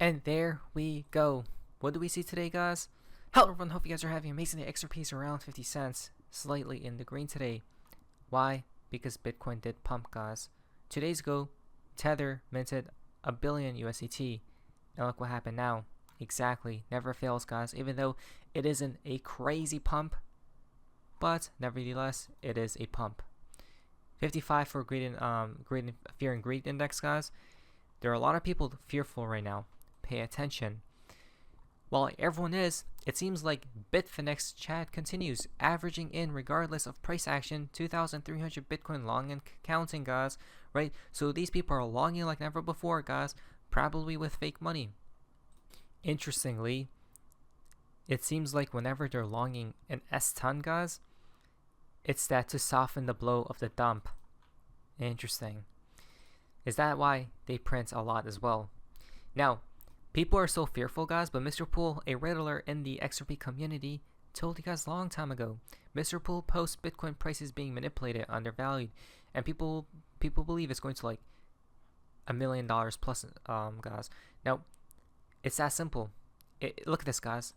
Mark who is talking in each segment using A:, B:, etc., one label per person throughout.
A: And there we go. What do we see today, guys? Hello everyone, hope you guys are having an amazing day. XRP is around 50 cents, slightly in the green today. Why? Because Bitcoin did pump, guys. 2 days ago, Tether minted $1 billion USDT. And look what happened now. Exactly, never fails, guys. Even though it isn't a crazy pump, but nevertheless, it is a pump. 55 for fear and greed index, guys. There are a lot of people fearful right now. Pay attention. While everyone is, it seems like Bitfinex's chat continues, averaging in regardless of price action, 2,300 Bitcoin long and counting, guys. Right? So these people are longing like never before, guys. Probably with fake money. Interestingly, it seems like whenever they're longing an S-ton, guys, it's that to soften the blow of the dump. Interesting. Is that why they print a lot as well? Now, people are so fearful, guys, but Mr. Pool, a Riddler in the XRP community, told you guys a long time ago. Mr. Pool posts Bitcoin prices being manipulated, undervalued, and people believe it's going to like $1 million plus, guys. Now, it's that simple. Look at this, guys.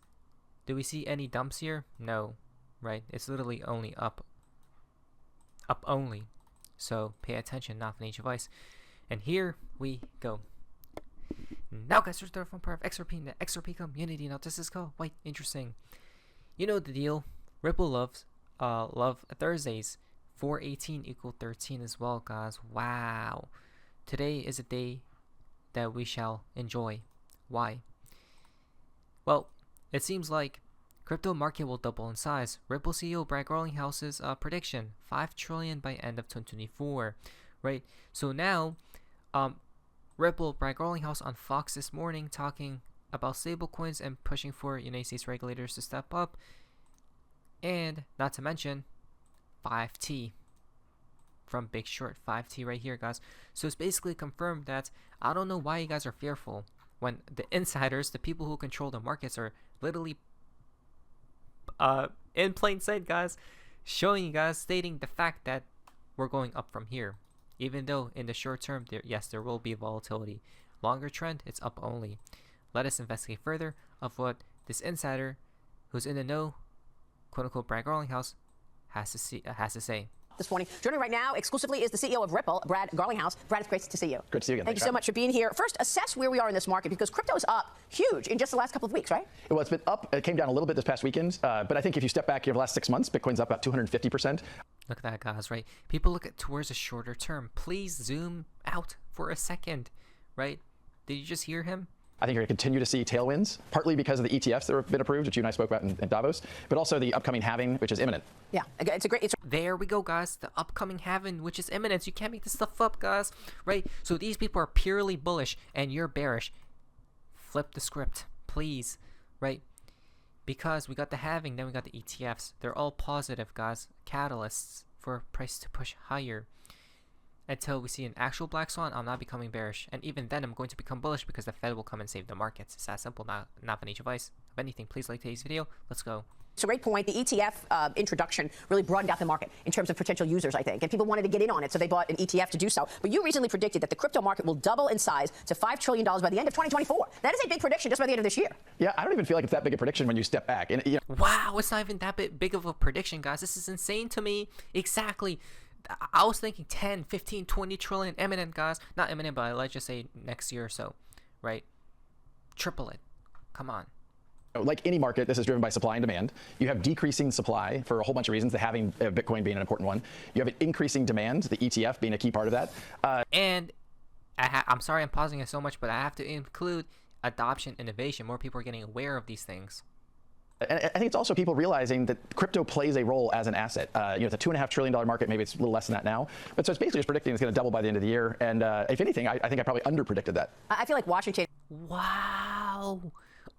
A: Do we see any dumps here? No, right? It's literally only up only. So pay attention, not financial advice. And here we go. Now, guys, there's the phone part of XRP in the XRP community. Now, this is quite interesting. You know the deal. Ripple love Thursdays. 418 equal 13 as well, guys. Wow. Today is a day that we shall enjoy. Why? Well, it seems like crypto market will double in size. Ripple CEO Brad Garlinghouse's prediction: 5 trillion by end of 2024. Right. So now, Ripple, Brad Garlinghouse on Fox this morning talking about stablecoins and pushing for United States regulators to step up, and not to mention 5T from Big Short. 5T right here, guys. So it's basically confirmed that I don't know why you guys are fearful when the insiders, the people who control the markets, are literally in plain sight, guys, showing you guys, stating the fact that we're going up from here. Even though in the short term, there will be volatility. Longer trend, it's up only. Let us investigate further of what this insider, who's in the know, quote unquote Brad Garlinghouse, has to say.
B: This morning, joining right now exclusively is the CEO of Ripple, Brad Garlinghouse. Brad, it's great to see you.
C: Good to see you again.
B: Thank you so much for being here. First, assess where we are in this market, because crypto is up huge in just the last couple of weeks, right?
C: Well, it's been up. It came down a little bit this past weekend, but I think if you step back here the last 6 months, Bitcoin's up about 250%.
A: Look at that, guys, right? People look at towards a shorter term. Please zoom out for a second, right? Did you just hear him?
C: I think you're going to continue to see tailwinds, partly because of the ETFs that have been approved, which you and I spoke about in Davos, but also the upcoming halving, which is imminent.
B: Yeah,
A: There we go, guys. The upcoming halving, which is imminent. You can't make this stuff up, guys, right? So these people are purely bullish, and you're bearish. Flip the script, please, right? Because we got the halving, then we got the ETFs. They're all positive, guys. Catalysts for price to push higher. Until we see an actual black swan, I'm not becoming bearish. And even then, I'm going to become bullish because the Fed will come and save the markets. It's that simple, not financial advice. If anything, please like today's video. Let's go.
B: It's a great point. The ETF introduction really broadened out the market in terms of potential users, I think. And people wanted to get in on it, so they bought an ETF to do so. But you recently predicted that the crypto market will double in size to $5 trillion by the end of 2024. That is a big prediction just by the end of this year.
C: Yeah, I don't even feel like it's that big a prediction when you step back. And, you know,
A: wow, it's not even that big of a prediction, guys. This is insane to me. Exactly. I was thinking 10, 15, 20 trillion imminent, guys. Not imminent, but let's just say next year or so, right? Triple it. Come on.
C: like any market, this is driven by supply and demand. You have decreasing supply for a whole bunch of reasons, the halving Bitcoin being an important one. You have an increasing demand, the ETF being a key part of that.
A: And I'm sorry I'm pausing it so much, but I have to include adoption, innovation. More people are getting aware of these things.
C: And I think it's also people realizing that crypto plays a role as an asset. It's a $2.5 trillion market. Maybe it's a little less than that now. But so it's basically just predicting it's going to double by the end of the year. And if anything, I think I probably underpredicted that.
B: I feel like Washington.
A: Wow.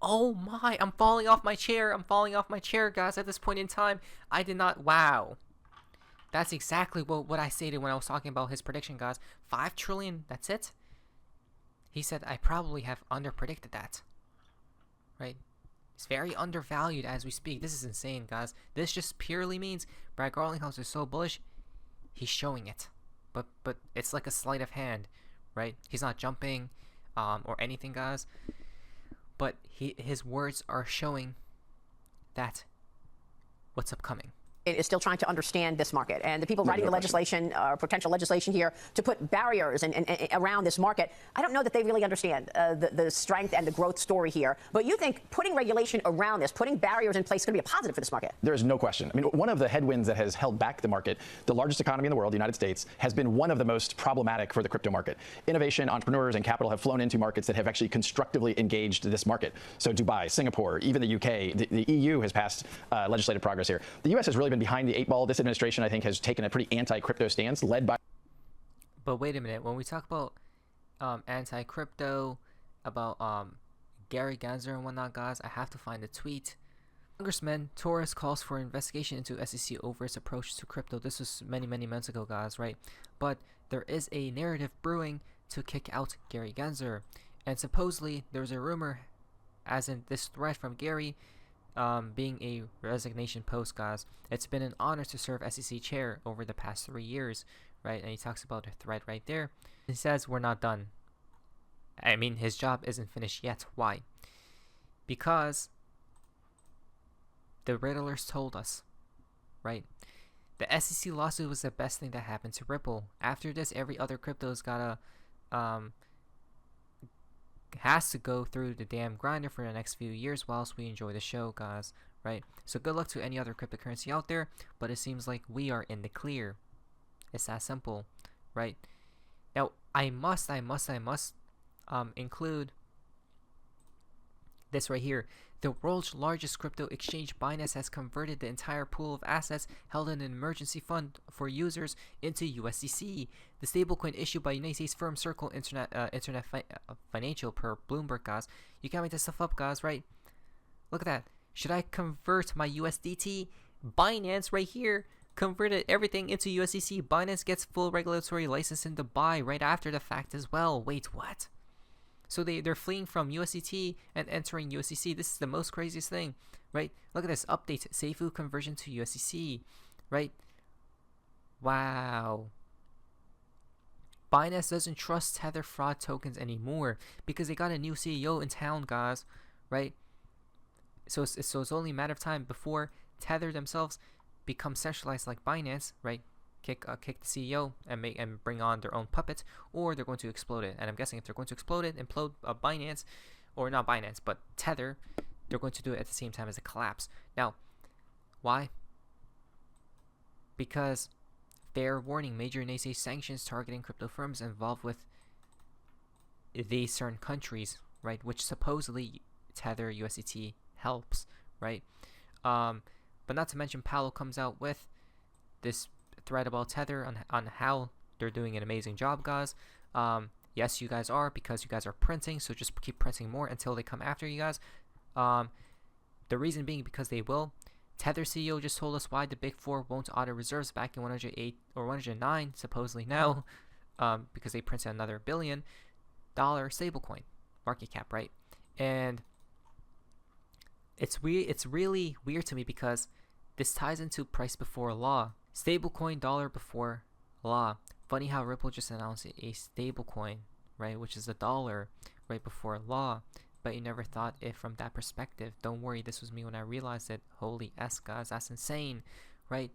A: Oh my, I'm falling off my chair. I'm falling off my chair, guys, at this point in time. I did not. Wow. That's exactly what I stated when I was talking about his prediction, guys. 5 trillion, that's it. He said I probably have underpredicted that. Right? It's very undervalued as we speak. This is insane, guys. This just purely means Brad Garlinghouse is so bullish, he's showing it. But it's like a sleight of hand, right? He's not jumping or anything, guys. but his words are showing that what's upcoming.
B: Is still trying to understand this market, and the people writing the legislation or potential legislation here to put barriers and around this market, I don't know that they really understand the strength and the growth story here. But you think putting regulation around this, putting barriers in place, is going to be a positive for this market?
C: There is no question. I mean, one of the headwinds that has held back the market, the largest economy in the world, the United States, has been one of the most problematic for the crypto market. Innovation, entrepreneurs, and capital have flown into markets that have actually constructively engaged this market. So Dubai, Singapore, even the UK, the EU has passed legislative progress here. The US has really been behind the 8 ball. This administration, I think, has taken a pretty anti-crypto stance, led by.
A: But wait a minute, when we talk about anti-crypto, about Gary Gensler and whatnot, guys, I have to find the tweet. Congressman Torres calls for investigation into SEC over its approach to crypto. This was many months ago, guys, right? But there is a narrative brewing to kick out Gary Gensler, and supposedly there's a rumor, as in this threat from Gary, being a resignation post, guys. It's been an honor to serve SEC chair over the past 3 years, right? And he talks about a threat right there. He says we're not done. I mean, his job isn't finished yet. Why? Because the Riddlers told us, right? The SEC lawsuit was the best thing that happened to Ripple. After this, every other crypto's gotta has to go through the damn grinder for the next few years whilst we enjoy the show, guys, right? So good luck to any other cryptocurrency out there, but it seems like we are in the clear. It's that simple, right? Now, I must include this right here. The world's largest crypto exchange, Binance, has converted the entire pool of assets held in an emergency fund for users into USDC. The stablecoin issued by United States firm Circle Internet Financial, per Bloomberg, guys. You can't make this stuff up, guys, right? Look at that. Should I convert my USDT? Binance right here converted everything into USDC. Binance gets full regulatory license in Dubai right after the fact as well. Wait, what? So they're fleeing from USDT and entering USDC. This is the most craziest thing, right? Look at this update, Seifu conversion to USDC, right? Wow. Binance doesn't trust Tether fraud tokens anymore because they got a new CEO in town, guys, right? So it's only a matter of time before Tether themselves become centralized like Binance, right? Kick the CEO and bring on their own puppets, or they're going to explode it. And I'm guessing if they're going to implode Binance, or not Binance, but Tether, they're going to do it at the same time as a collapse. Now, why? Because they're warning major naysay sanctions targeting crypto firms involved with these certain countries, right? Which supposedly Tether USDT helps, right? But not to mention, Paolo comes out with this thread about Tether on how they're doing an amazing job, guys. Yes, you guys are, because you guys are printing, so just keep printing more until they come after you guys. The reason being because they will. Tether CEO just told us why the big four won't audit reserves back in 108 or 109 supposedly now, because they printed another $1 billion stablecoin market cap, right? And it's really weird to me because this ties into price before law. Stablecoin dollar before law. Funny how Ripple just announced a stablecoin, right, which is a dollar right before law, but you never thought it from that perspective. Don't worry, this was me when I realized it. Holy S, guys, that's insane, right?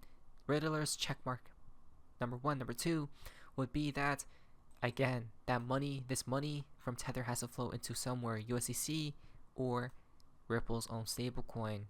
A: Riddlers, checkmark. Number one. Number two would be that, again, this money from Tether has to flow into somewhere, USDC or Ripple's own stablecoin,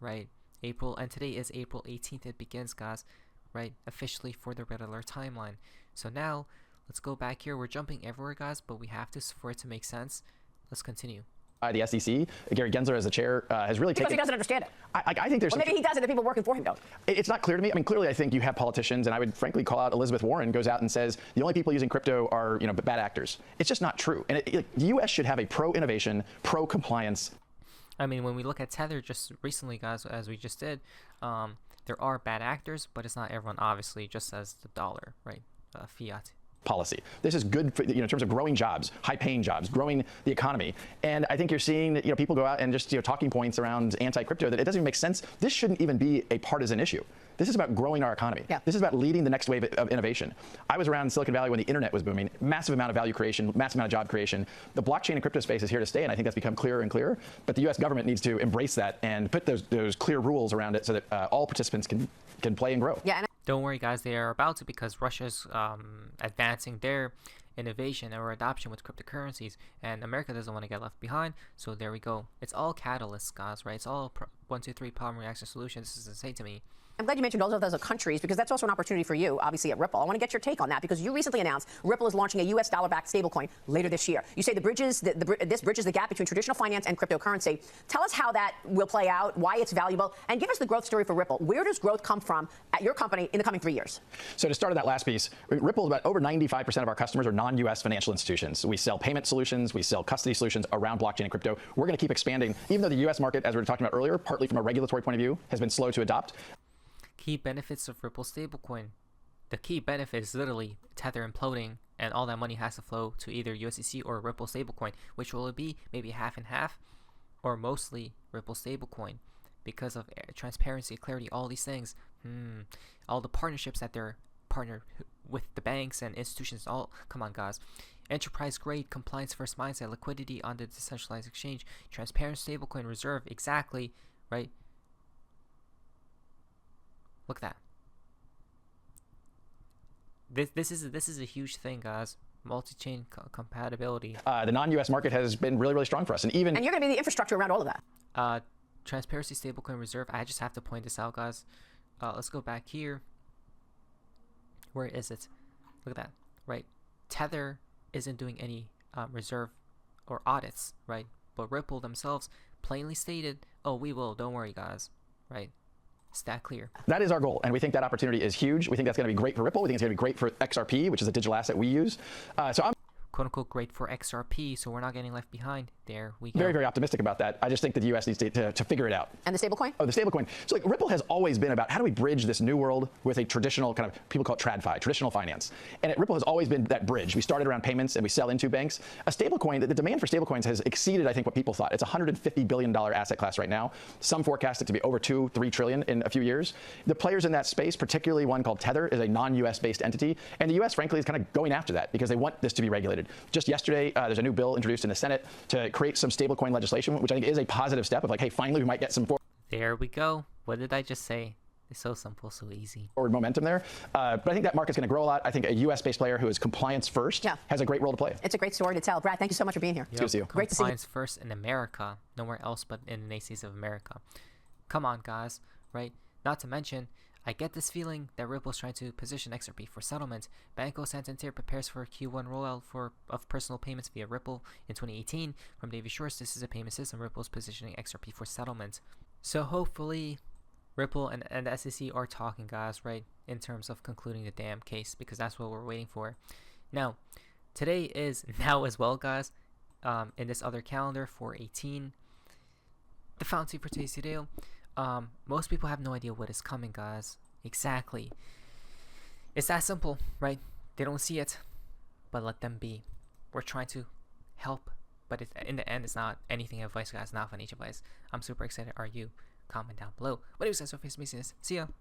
A: right? And today is April 18th. It begins, guys, right, officially for the Riddler timeline. So now let's go back here. We're jumping everywhere, guys, but we have to for it to make sense. Let's continue.
C: The SEC, Gary Gensler as the chair, has really taken.
B: Because he doesn't understand it.
C: I think there's.
B: Well, maybe he doesn't. The people working for him don't.
C: It's not clear to me. I mean, clearly, I think you have politicians, and I would frankly call out Elizabeth Warren goes out and says the only people using crypto are bad actors. It's just not true. And the U.S. should have a pro-innovation, pro-compliance.
A: I mean, when we look at Tether just recently, guys, as we just did, there are bad actors, but it's not everyone, obviously, just as the dollar, right? Fiat.
C: Policy. This is good for, in terms of growing jobs, high-paying jobs, growing the economy. And I think you're seeing people go out and just talking points around anti-crypto that it doesn't even make sense. This shouldn't even be a partisan issue. This is about growing our economy.
B: Yeah.
C: This is about leading the next wave of innovation. I was around Silicon Valley when the internet was booming, massive amount of value creation, massive amount of job creation. The blockchain and crypto space is here to stay, and I think that's become clearer and clearer. But the U.S. government needs to embrace that and put those clear rules around it so that all participants can play and grow.
B: Yeah. And
A: Don't worry, guys, they are about to, because Russia's advancing their innovation or adoption with cryptocurrencies, and America doesn't want to get left behind. So there we go. It's all catalysts, guys, right? It's all 1, 2, 3 problem reaction solutions. This is insane to me.
B: I'm glad you mentioned all of those countries, because that's also an opportunity for you, obviously, at Ripple. I want to get your take on that, because you recently announced Ripple is launching a U.S. dollar-backed stablecoin later this year. You say this bridges the gap between traditional finance and cryptocurrency. Tell us how that will play out, why it's valuable, and give us the growth story for Ripple. Where does growth come from at your company in the coming 3 years?
C: So to start on that last piece, Ripple, about over 95% of our customers are non-U.S. financial institutions. We sell payment solutions, we sell custody solutions around blockchain and crypto. We're going to keep expanding, even though the U.S. market, as we were talking about earlier, partly from a regulatory point of view, has been slow to adopt.
A: Key benefits of Ripple stablecoin. The key benefit is literally Tether imploding, and all that money has to flow to either USDC or Ripple stablecoin. Which will it be? Maybe half and half, or mostly Ripple stablecoin, because of transparency, clarity, all these things. All the partnerships that they're partnered with the banks and institutions. All, come on, guys. Enterprise grade, compliance first mindset, liquidity on the decentralized exchange, transparent stablecoin reserve. Exactly, right? Look at that. This is a huge thing, guys. Multi-chain compatibility.
C: The non-U.S. market has been really, really strong for us, and you're
B: going to be the infrastructure around all of that.
A: Transparency stablecoin reserve. I just have to point this out, guys. Let's go back here. Where is it? Look at that. Right. Tether isn't doing any reserve or audits, right? But Ripple themselves plainly stated, "Oh, we will. Don't worry, guys." Right. Stat clear.
C: That is our goal, and we think that opportunity is huge. We think that's going to be great for Ripple. We think it's going to be great for XRP, which is a digital asset we use. So I'm
A: quote-unquote great for XRP, so we're not getting left behind. There we go.
C: very, very optimistic about that. I just think that the U.S. needs to figure it out.
B: And the stablecoin?
C: Oh, the stablecoin. So like, Ripple has always been about how do we bridge this new world with a traditional kind of, people call it TradFi, traditional finance. And Ripple has always been that bridge. We started around payments and we sell into banks. A stablecoin, the demand for stablecoins has exceeded, I think, what people thought. It's a $150 billion asset class right now. Some forecast it to be over $2-3 trillion in a few years. The players in that space, particularly one called Tether, is a non-U.S. based entity. And the U.S., frankly, is kind of going after that because they want this to be regulated. Just yesterday, there's a new bill introduced in the Senate to create some stablecoin legislation, which I think is a positive step of like, hey, finally we might get some
A: There we go. What did I just say? It's so simple, so easy.
C: forward momentum there. But I think that market's going to grow a lot. I think a U.S.-based player who is compliance first has a great role to play.
B: It's a great story to tell. Brad, thank you so much for being here.
C: It's good to see you.
B: Great to see you.
A: Compliance first in America, nowhere else but in the nations of America. Come on, guys, right? Not to mention, I get this feeling that Ripple's trying to position XRP for settlement. Banco Santander prepares for a Q1 rollout of personal payments via Ripple in 2018. From David Shorts, this is a payment system. Ripple's positioning XRP for settlement. So hopefully, Ripple and the SEC are talking, guys, right? In terms of concluding the damn case, because that's what we're waiting for. Now, today is now as well, guys. In this other calendar, 4/18, the fountain for today's video. Most people have no idea what is coming, guys. Exactly. It's that simple, right? They don't see it, but let them be. We're trying to help, but in the end, it's not anything advice, guys. Not financial advice. I'm super excited. Are you? Comment down below. What do you guys so face me? See ya.